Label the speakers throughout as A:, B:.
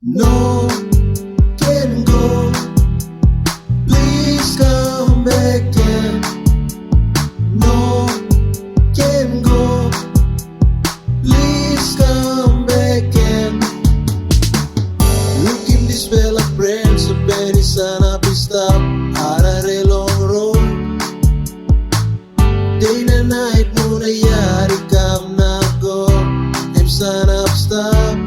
A: No can go. Please come back again. No can go. Please come back again. Look in this fella friends, so very sana please stop. Harare long road. Day na night mo na yari kam na go. I'm sana stop.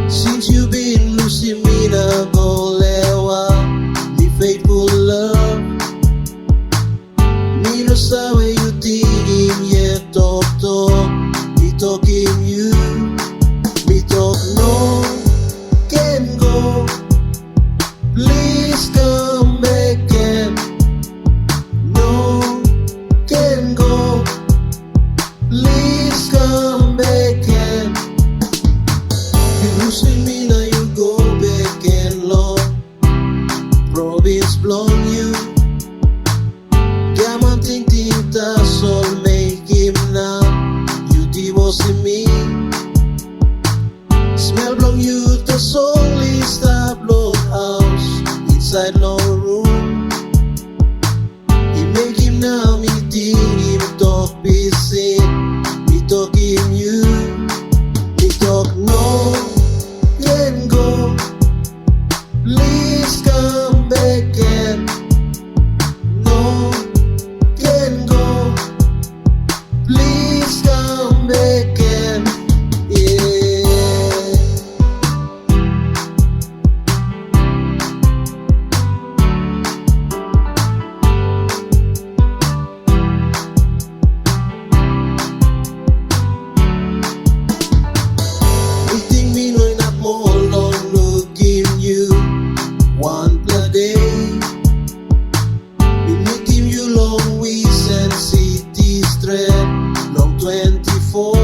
A: Since you've been losing me na golewa, be faithful love. Me no sabe you thinking yet talk. Me talking you, me talk no can go. Please come back again. No can go. Please come back again. You losing me now, you go back and long. Province blown you. Diamond ting tas all make him now. You divorcing me. Smell blown you tas only stop blown house. Inside long room. He make him now, me think him talk busy. Me talking you. Me talk no can go. Please come back again. No can go. Please come back again. Yeah. You think me no enough more long looking you one per day. Me making you long weeks and city straight long 24.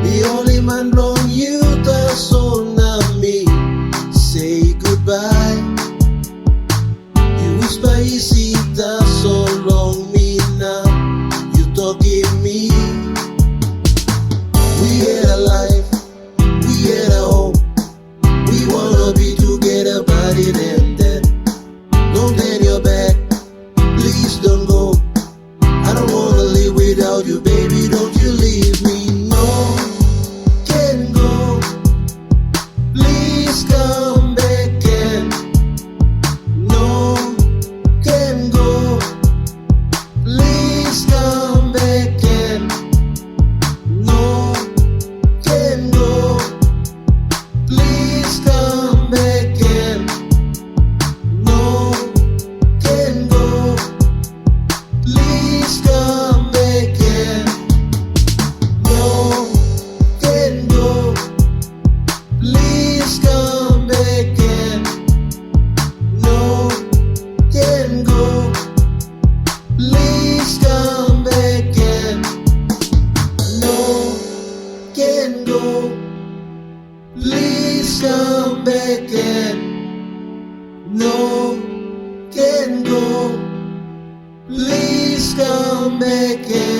A: The only man long you that's all now me. Say goodbye. You whisper easy that's all long me now. You talking me. We had a life, we had a home. We wanna be together, but it ended. Don't turn your back, please don't go. I don't wanna live without you, baby, don't you leave me. No can go. Please come back again. No can go. Please come back again. No can go. Please come back again. No can go. Please come back again. No can go. Please come back again. No can go. Please come back again. No can go. Please come back again. No can go. Please come back again.